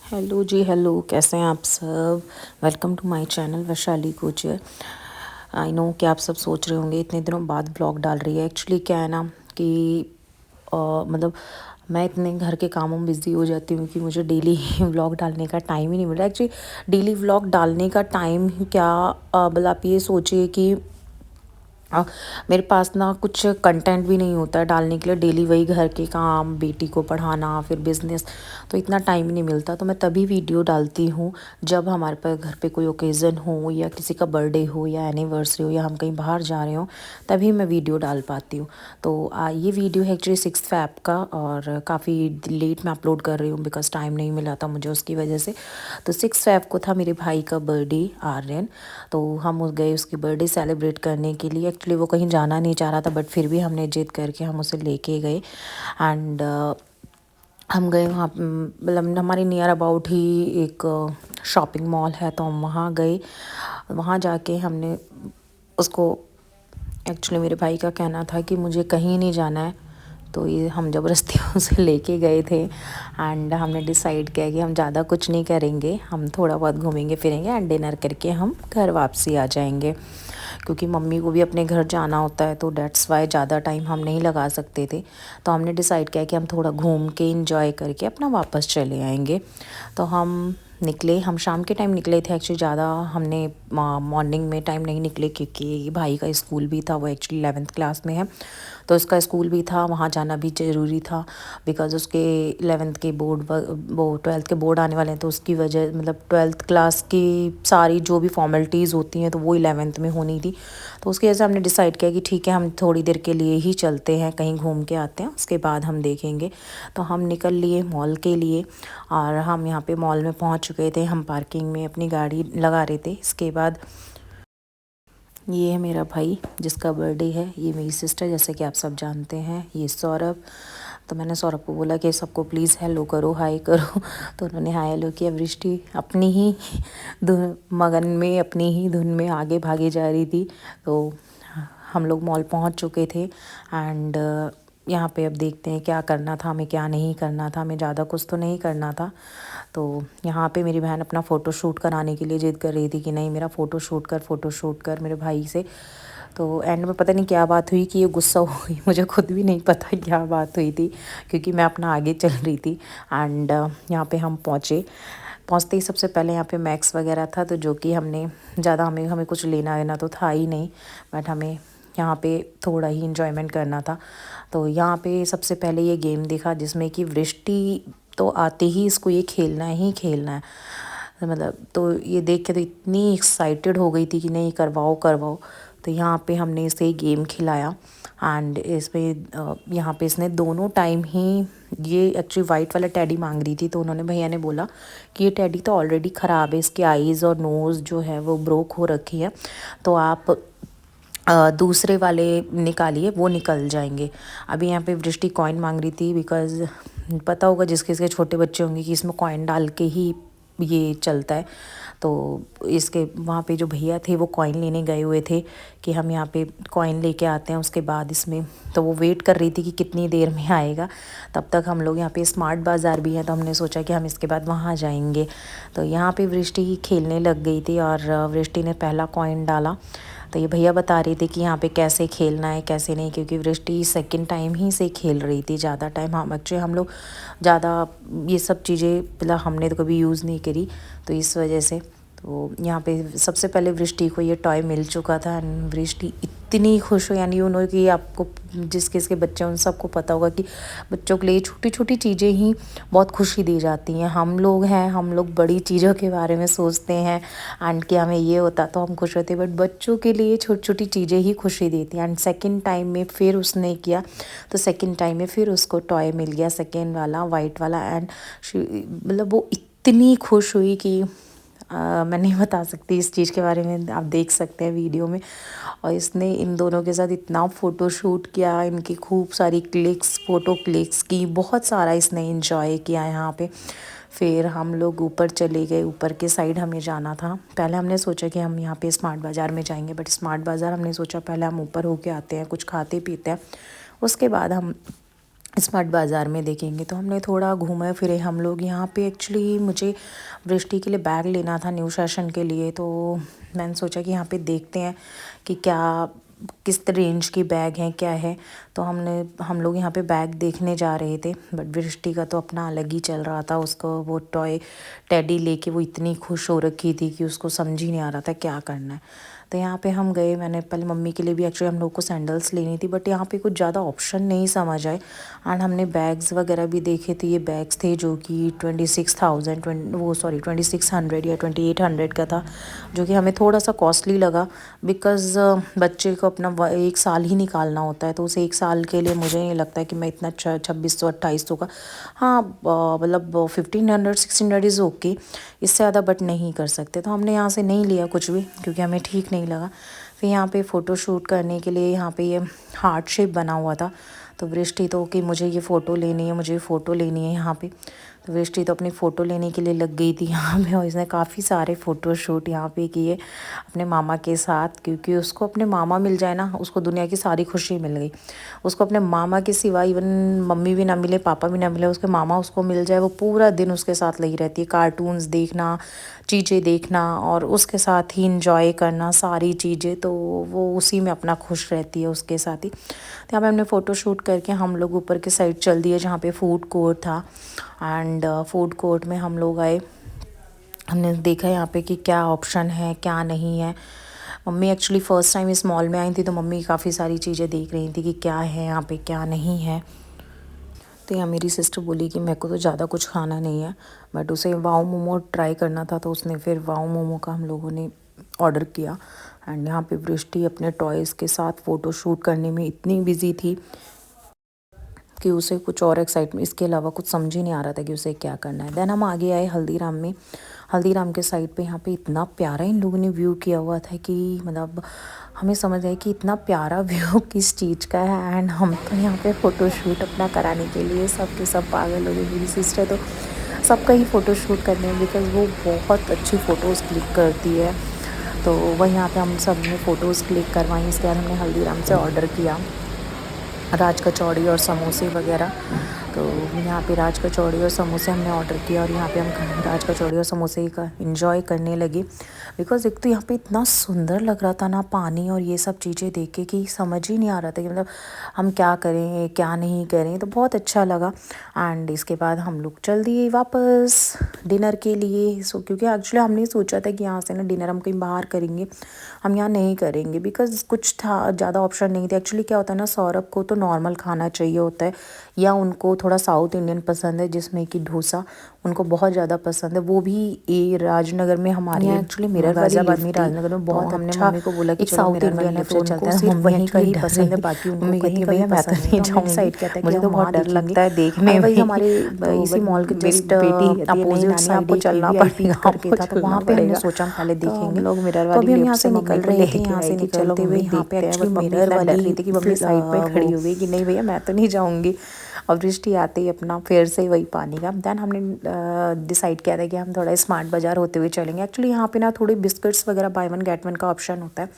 Hello जी, hello. कैसे हैं आप सब? Welcome to my channel Vaishali Kochar. I know कि आप सब सोच रहे होंगे इतने दिनों बाद ब्लॉग डाल रही है। एक्चुअली क्या है ना कि मतलब मैं इतने घर के कामों में बिज़ी हो जाती हूँ कि मुझे डेली व्लॉग डालने का टाइम ही नहीं मिल रहा। एक्चुअली डेली व्लॉग डालने का टाइम क्या, मतलब आप ये सोचिए कि अ, मेरे पास ना कुछ कंटेंट भी नहीं होता है डालने के लिए। डेली वही घर के काम, बेटी को पढ़ाना, फिर बिज़नेस, तो इतना टाइम नहीं मिलता। तो मैं तभी वीडियो डालती हूँ जब हमारे पास घर पे कोई ओकेज़न हो या किसी का बर्थडे हो या एनिवर्सरी हो या हम कहीं बाहर जा रहे हो, तभी मैं वीडियो डाल पाती हूँ। तो ये वीडियो है एक्चुअली 6 फ़रवरी का और काफ़ी लेट मैं अपलोड कर रही हूँ बिकॉज़ टाइम नहीं मिला था मुझे उसकी वजह से। तो 6 फ़रवरी को था मेरे भाई का बर्थडे, आर्यन। तो हम उस गए उसकी बर्थडे सेलिब्रेट करने के लिए। एक्चुअली वो कहीं जाना नहीं चाह रहा था, बट फिर भी हमने जिद करके हम उसे लेके गए। एंड हम गए वहाँ, मतलब हमारे नियर अबाउट ही एक शॉपिंग मॉल है, तो हम वहाँ गए। वहाँ जाके हमने उसको, एक्चुअली मेरे भाई का कहना था कि मुझे कहीं नहीं जाना है, तो ये हम ज़बरदस्ती उसे लेके गए थे। एंड हमने डिसाइड किया कि हम ज़्यादा कुछ नहीं करेंगे, हम थोड़ा बहुत घूमेंगे फिरेंगे एंड डिनर करके हम घर वापसी आ जाएंगे, क्योंकि मम्मी को भी अपने घर जाना होता है। तो डेट्स वाई ज़्यादा टाइम हम नहीं लगा सकते थे। तो हमने डिसाइड किया कि हम थोड़ा घूम के इंजॉय करके अपना वापस चले आएंगे। तो हम निकले, हम शाम के टाइम निकले थे। एक्चुअली ज़्यादा हमने मॉर्निंग में टाइम नहीं निकले, क्योंकि भाई का स्कूल भी था, वो एक्चुअली 11th क्लास में है, तो उसका स्कूल भी था, वहाँ जाना भी ज़रूरी था। बिकॉज़ उसके 11th के बोर्ड, वो 12th के बोर्ड आने वाले हैं, तो उसकी वजह, मतलब 12th क्लास की सारी जो भी फॉर्मेलिटीज़ होती हैं तो वो 11th में होनी थी। तो उसकी वजह से हमने डिसाइड किया कि ठीक है, हम थोड़ी देर के लिए ही चलते हैं, कहीं घूम के आते हैं, उसके बाद हम देखेंगे। तो हम निकल लिए मॉल के लिए, और हम यहाँ पे मॉल में पहुँच चुके थे। हम पार्किंग में अपनी गाड़ी लगा रहे थे। इसके बाद ये है मेरा भाई जिसका बर्थडे है, ये मेरी सिस्टर जैसे कि आप सब जानते हैं, ये सौरभ। तो मैंने सौरभ को बोला कि सबको प्लीज़ हेलो करो, हाय करो। तो उन्होंने हाय हेलो किया। वृष्टि अपनी ही धुन मगन में, अपनी ही धुन में आगे भागी जा रही थी। तो हम लोग मॉल पहुंच चुके थे। एंड यहाँ पे अब देखते हैं क्या करना था हमें, क्या नहीं करना था हमें। ज़्यादा कुछ तो नहीं करना था। तो यहाँ पे मेरी बहन अपना फ़ोटो शूट कराने के लिए ज़िद कर रही थी कि नहीं, मेरा फ़ोटो शूट कर मेरे भाई से। तो एंड में पता नहीं क्या बात हुई कि ये गुस्सा हो गई। मुझे खुद भी नहीं पता क्या बात हुई थी, क्योंकि मैं अपना आगे चल रही थी। एंड यहाँ पे हम पहुँचते ही सबसे पहले यहाँ पे मैक्स वगैरह था, तो जो कि हमने ज़्यादा, हमें हमें कुछ लेना देना तो था ही नहीं, बट हमें यहाँ पे थोड़ा ही इन्जॉयमेंट करना था। तो यहाँ पे सबसे पहले ये गेम देखा जिसमें कि वृष्टि तो आते ही इसको ये खेलना ही खेलना है, मतलब। तो ये देख के तो इतनी एक्साइटेड हो गई थी कि नहीं, करवाओ करवाओ। तो यहाँ पे हमने इसे गेम खिलाया। एंड इसमें यहाँ पे इसने दोनों टाइम ही, ये एक्चुअली वाइट वाला टेडी मांग रही थी, तो उन्होंने, भैया ने बोला कि ये टेडी तो ऑलरेडी ख़राब है, इसकी आईज़ और नोज़ जो है वो ब्रोक हो रखी है, तो आप दूसरे वाले निकालिए, वो निकल जाएंगे। अभी यहाँ पे वृष्टि कॉइन मांग रही थी, बिकॉज़ पता होगा जिसके इसके छोटे बच्चे होंगे कि इसमें कॉइन डाल के ही ये चलता है। तो इसके वहाँ पे जो भैया थे वो कॉइन लेने गए हुए थे कि हम यहाँ पे कॉइन लेके आते हैं उसके बाद इसमें। तो वो वेट कर रही थी कि कितनी देर में आएगा। तब तक हम लोग, यहाँ पे स्मार्ट बाज़ार भी है, तो हमने सोचा कि हम इसके बाद वहाँ जाएंगे। तो यहाँ पे वृष्टि खेलने लग गई थी और वृष्टि ने पहला कॉइन डाला। तो ये भैया बता रहे थे कि यहाँ पे कैसे खेलना है कैसे नहीं, क्योंकि वृष्टि सेकंड टाइम ही से खेल रही थी। ज़्यादा टाइम हम, एक्चुअली हम लोग ज़्यादा ये सब चीज़ें मतलब हमने तो कभी यूज़ नहीं करी, तो इस वजह से। तो यहाँ पे सबसे पहले वृष्टि को ये टॉय मिल चुका था एंड वृष्टि इतनी खुश हो, यानी उन्होंने कि आपको जिसके इसके बच्चे उन सबको पता होगा कि बच्चों के लिए छोटी छोटी चीज़ें ही बहुत खुशी दे जाती हैं। हम लोग हैं, हम लोग बड़ी चीज़ों के बारे में सोचते हैं एंड कि हमें ये होता तो हम खुश होते, बट बच्चों के लिए छोटी छोटी चीज़ें ही खुशी देती हैं। एंड सेकेंड टाइम में फिर उसने किया, तो सेकेंड टाइम में फिर उसको टॉय मिल गया, सेकेंड वाला वाइट वाला। एंड मतलब वो इतनी खुश हुई कि मैं नहीं बता सकती इस चीज़ के बारे में, आप देख सकते हैं वीडियो में। और इसने इन दोनों के साथ इतना फ़ोटो शूट किया, इनकी खूब सारी फ़ोटो क्लिक्स की, बहुत सारा इसने इंजॉय किया यहाँ पे। फिर हम लोग ऊपर चले गए, ऊपर के साइड हमें जाना था। पहले हमने सोचा कि हम यहाँ पे स्मार्ट बाज़ार में जाएंगे, बट स्मार्ट बाज़ार हमने सोचा पहले हम ऊपर होके आते हैं, कुछ खाते पीते हैं, उसके बाद हम स्मार्ट बाज़ार में देखेंगे। तो हमने थोड़ा घूमे फिरे हम लोग यहाँ पे। एक्चुअली मुझे वृष्टि के लिए बैग लेना था न्यू सेशन के लिए, तो मैंने सोचा कि यहाँ पे देखते हैं कि क्या किस रेंज की बैग हैं क्या है। तो हम लोग यहाँ पे बैग देखने जा रहे थे, बट वृष्टि का तो अपना अलग ही चल रहा था। उसको वो टॉय टेडी लेके वो इतनी खुश हो रखी थी कि उसको समझ ही नहीं आ रहा था क्या करना है। तो यहाँ पे हम गए, मैंने पहले मम्मी के लिए भी एक्चुअली हम लोग को सैंडल्स लेनी थी, बट यहाँ पे कुछ ज़्यादा ऑप्शन नहीं समझ आए। एंड हमने बैग्स वगैरह भी देखे थे। ये बैग्स थे जो कि 2600 या 2800 का था, जो कि हमें थोड़ा सा कॉस्टली लगा। बिकॉज़ बच्चे को अपना 1 साल ही निकालना होता है, तो उसे 1 साल के लिए मुझे नहीं लगता है कि मैं इतना 2600 2800 का, हाँ मतलब 1500 1600 इज़ ओके, इससे ज़्यादा बट नहीं कर सकते। तो हमने यहाँ से नहीं लिया कुछ भी क्योंकि हमें ठीक नहीं लगा। फिर यहाँ पे फ़ोटो शूट करने के लिए यहाँ पे ये हार्ट शेप बना हुआ था। तो वृष्टि तो कि मुझे ये फ़ोटो लेनी है, मुझे फ़ोटो लेनी है यहाँ पे। तो वृष्टि तो अपनी फ़ोटो लेने के लिए लग गई थी यहाँ पे, और इसने काफ़ी सारे फ़ोटो शूट यहाँ पे किए अपने मामा के साथ, क्योंकि उसको अपने मामा मिल जाए ना, उसको दुनिया की सारी खुशी मिल गई। उसको अपने मामा के सिवा इवन मम्मी भी ना मिले, पापा भी ना मिले, उसके मामा उसको मिल जाए, वो पूरा दिन उसके साथ लगी रहती है। कार्टून्स देखना, चीज़ें देखना और उसके साथ ही इंजॉय करना सारी चीज़ें, तो वो उसी में अपना खुश रहती है उसके साथ ही। तो यहाँ पे हमने फ़ोटो शूट करके हम लोग ऊपर के साइड चल दिए जहाँ पे फूड कोर्ट था। एंड फूड कोर्ट में हम लोग आए, हमने देखा यहाँ पे कि क्या ऑप्शन है क्या नहीं है। मम्मी एक्चुअली फ़र्स्ट टाइम इस मॉल में आई थी, तो मम्मी काफ़ी सारी चीज़ें देख रही थी कि क्या है यहाँ पे क्या नहीं है। तो यहाँ मेरी सिस्टर बोली कि मेरे को तो ज़्यादा कुछ खाना नहीं है, बट उसे वाओ मोमो ट्राई करना था, तो उसने फिर वाओ मोमो का हम लोगों ने ऑर्डर किया। एंड यहाँ पे वृष्टि अपने टॉयज़ के साथ फ़ोटो शूट करने में इतनी बिजी थी कि उसे कुछ और एक्साइटमेंट इसके अलावा कुछ समझ ही नहीं आ रहा था कि उसे क्या करना है। देन हम आगे आए हल्दीराम में। हल्दीराम के साइड पे यहाँ पे इतना प्यारा इन लोगों ने व्यू किया हुआ था कि मतलब हमें समझ आया कि इतना प्यारा व्यू किस चीज़ का है। एंड हम तो यहाँ पे फ़ोटो शूट अपना कराने के लिए सब के सब पागल हो गए। मेरी सिस्टर तो सबका ही फ़ोटो शूट करने में, बिकॉज़ वो बहुत अच्छी फ़ोटोज़ क्लिक करती है। तो वही यहाँ पे हम सब ने फ़ोटोज़ क्लिक करवाई। इसके बाद हमने हल्दीराम से ऑर्डर किया राज कचौड़ी और समोसे वगैरह। तो यहाँ पे राज कचौड़ी और समोसे हमने ऑर्डर किया, और यहाँ पे हम राज कचौड़ी और समोसे का एंजॉय करने लगे। बिकॉज़ एक तो यहाँ पे इतना सुंदर लग रहा था ना पानी और ये सब चीज़ें देख के कि समझ ही नहीं आ रहा था कि मतलब हम क्या करें क्या नहीं करें, तो बहुत अच्छा लगा। एंड इसके बाद हम लोग चल दिए वापस डिनर के लिए। सो क्योंकि एक्चुअली हमने सोचा था कि यहाँ से ना डिनर हम कहीं बाहर करेंगे, हम यहाँ नहीं करेंगे, बिकॉज़ कुछ था ज़्यादा ऑप्शन नहीं थे। एक्चुअली क्या होता है ना, सौरभ को तो नॉर्मल खाना चाहिए होता है, या उनको थोड़ा साउथ इंडियन पसंद है जिसमें कि डोसा उनको बहुत ज़्यादा पसंद है। वो भी ये राजनगर में हमारे एक्चुअली मिरर गाज़ियाबाद में राजनगर में बहुत हमने मम्मी को बोला कि साउथ इंडियन है, तो उनको सिर्फ वहीं का ही पसंद है, बाकी उनको कहीं भैया मैं तो नहीं जाऊँगी साइड कहता है, मुझे तो बहुत डर लगता है देखने में। हमारे इसी मॉल के जस्ट अपोजिट साइड को चलना पड़ेगा था, तो वहाँ पे हमने सोचा हम पहले देखेंगे। लोग मिरर वाली, तो अभी हम यहाँ से निकल रहे थे, यहाँ से निकलते हुए यहाँ पे एक्चुअली मिरर वाली रही थी कि मम्मी साइड पे खड़ी हो गई कि नहीं भैया मैं तो नहीं जाऊँगी। और वृष्टि आते ही अपना फिर से वही पानी का। दैन हमने डिसाइड किया था कि हम थोड़ा स्मार्ट बाज़ार होते हुए चलेंगे। एक्चुअली यहाँ पे ना थोड़ी बिस्किट्स वगैरह बाय वन गेट वन का ऑप्शन होता है,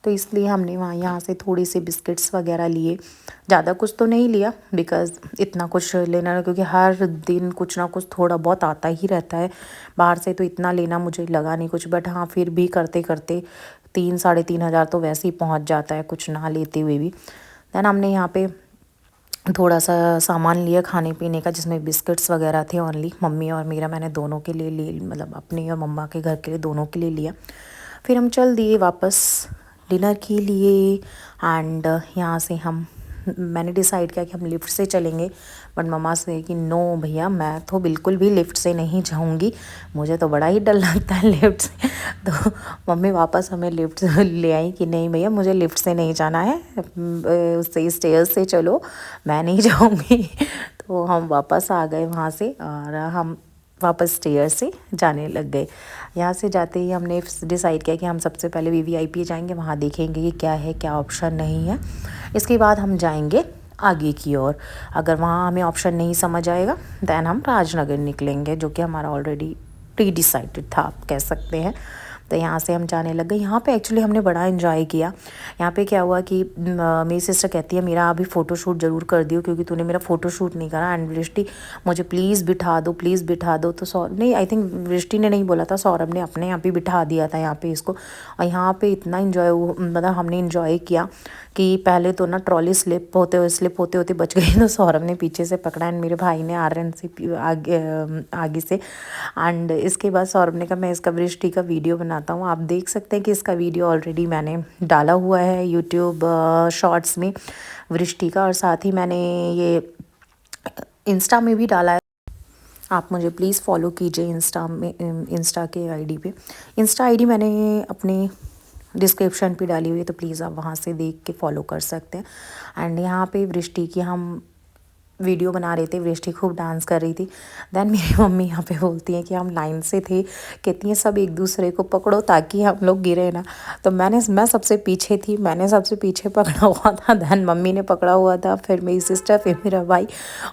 तो इसलिए हमने वहाँ यहाँ से थोड़ी सी बिस्किट्स वगैरह लिए। ज़्यादा कुछ तो नहीं लिया बिकॉज़ इतना कुछ लेना, क्योंकि हर दिन कुछ ना कुछ थोड़ा बहुत आता ही रहता है बाहर से, तो इतना लेना मुझे लगा नहीं कुछ। बट हाँ फिर भी करते करते 3-3.5 हज़ार तो वैसे ही पहुँच जाता है कुछ ना लेते हुए भी। दैन हमने यहाँ पे थोड़ा सा सामान लिया खाने पीने का, जिसमें बिस्किट्स वगैरह थे ओनली, मम्मी और मेरा मैंने दोनों के लिए ले, मतलब अपने और मम्मा के घर के लिए दोनों के लिए लिया। फिर हम चल दिए वापस डिनर के लिए। एंड यहाँ से मैंने डिसाइड किया कि हम लिफ्ट से चलेंगे, बट मम्मा से कि नो भैया मैं तो बिल्कुल भी लिफ्ट से नहीं जाऊँगी, मुझे तो बड़ा ही डर लगता है लिफ्ट से। तो मम्मी वापस हमें लिफ्ट ले आई कि नहीं भैया मुझे लिफ्ट से नहीं जाना है, उससे स्टेयर्स से चलो, मैं नहीं जाऊँगी। तो हम वापस आ गए वहाँ से, और हम वापस स्टेयर से जाने लग गए। यहाँ से जाते ही हमने डिसाइड किया कि हम सबसे पहले वीवीआईपी जाएंगे, वहाँ देखेंगे कि क्या है क्या ऑप्शन नहीं है। इसके बाद हम जाएंगे आगे की ओर। अगर वहाँ हमें ऑप्शन नहीं समझ आएगा दैन हम राजनगर निकलेंगे, जो कि हमारा ऑलरेडी प्री डिसाइडेड था आप कह सकते हैं। तो यहाँ से हम जाने लग गए। यहाँ पे एक्चुअली हमने बड़ा एंजॉय किया। यहाँ पे क्या हुआ कि मेरी सिस्टर कहती है मेरा अभी फ़ोटोशूट ज़रूर कर दियो क्योंकि तूने मेरा फ़ोटोशूट नहीं करा, एंड वृष्टि मुझे प्लीज़ बिठा दो, प्लीज़ बिठा दो। तो नहीं, आई थिंक वृष्टि ने नहीं बोला था, सौरभ ने अपने यहाँ पे बिठा दिया था यहाँ पे इसको। और यहाँ पे इतना इन्जॉय, मतलब हमने इन्जॉय किया कि पहले तो ना ट्रॉली स्लिप होते होते बच गई। तो सौरभ ने पीछे से पकड़ा एंड मेरे भाई ने आर्यन से आगे से। एंड इसके बाद सौरभ ने कहा मैं इसका वृष्टि का वीडियो बनाता हूँ। आप देख सकते हैं कि इसका वीडियो ऑलरेडी मैंने डाला हुआ है यूट्यूब शॉर्ट्स में वृष्टि का, और साथ ही मैंने ये इंस्टा में भी डाला है। आप मुझे प्लीज़ फॉलो कीजिए इंस्टा के आईडी पे। इंस्टा आईडी मैंने अपने डिस्क्रिप्शन पे डाली हुई है, तो प्लीज़ आप वहाँ से देख के फॉलो कर सकते हैं। एंड यहाँ पे वृष्टि की हम वीडियो बना रहे थे, वृष्टि खूब डांस कर रही थी। देन मेरी मम्मी यहाँ पे बोलती हैं कि हम लाइन से थे, कहती हैं सब एक दूसरे को पकड़ो ताकि हम लोग गिरे ना। तो मैं सबसे पीछे थी, मैंने सबसे पीछे पकड़ा हुआ था, देन मम्मी ने पकड़ा हुआ था, फिर मेरी सिस्टर, फिर मेरा भाई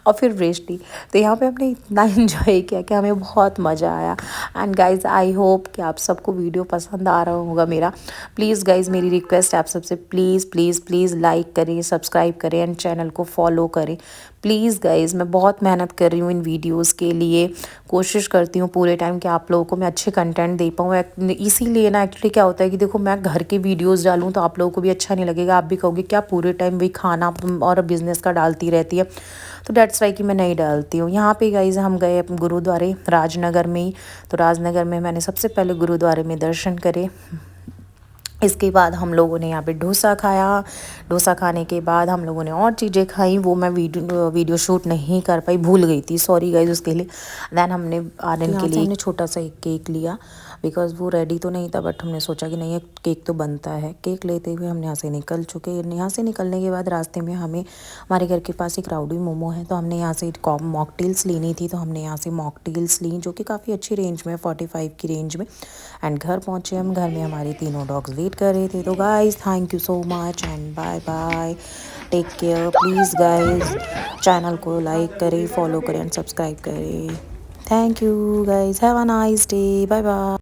और फिर वृष्टि। तो यहाँ पे हमने इतना इन्जॉय किया कि हमें बहुत मज़ा आया। एंड गाइज़ आई होप कि आप सबको वीडियो पसंद आ रहा होगा मेरा। प्लीज़ गाइज़ मेरी रिक्वेस्ट आप सबसे, प्लीज़ प्लीज़ प्लीज़ लाइक करें, सब्सक्राइब करें एंड चैनल को फॉलो करें प्लीज़ गाइज़। मैं बहुत मेहनत कर रही हूँ इन वीडियोज़ के लिए, कोशिश करती हूँ पूरे टाइम कि आप लोगों को मैं अच्छे कंटेंट दे पाऊँ। इसीलिए ना एक्चुअली क्या होता है कि देखो मैं घर के वीडियोज़ डालूँ तो आप लोगों को भी अच्छा नहीं लगेगा, आप भी कहोगे क्या पूरे टाइम वही खाना और बिज़नेस का डालती रहती है। तो डेट्स वाई कि मैं नहीं डालती हूँ। यहाँ पे गाइज़ हम गए गुरुद्वारे राजनगर में ही। तो राजनगर में मैंने सबसे पहले गुरुद्वारे में दर्शन करे। इसके बाद हम लोगों ने यहाँ पे डोसा खाया। डोसा खाने के बाद हम लोगों ने और चीज़ें खाई, वो मैं वीडियो शूट नहीं कर पाई, भूल गई थी, सॉरी गाइज उसके लिए। देन हमने आर्यन के लिए हमने छोटा सा एक केक लिया बिकॉज़ वो रेडी तो नहीं था, बट हमने सोचा कि नहीं एक केक तो बनता है। केक लेते हुए हम यहाँ से निकल चुके। यहाँ से निकलने के बाद रास्ते में हमें हमारे घर के पास एक राउडी मोमो है, तो हमने यहाँ से मॉकटेल्स लेनी थी, तो हमने यहाँ से मॉकटेल्स ली जो कि काफ़ी अच्छी रेंज में, 45 की रेंज में। एंड घर पहुँचे हम, घर में हमारे तीनों डॉग्स वेट कर रहे थे। तो guys thank you so much and bye bye, take care. Please guys channel को लाइक करें, फॉलो करें एंड सब्सक्राइब करें। Thank you guys, have a nice day, bye bye.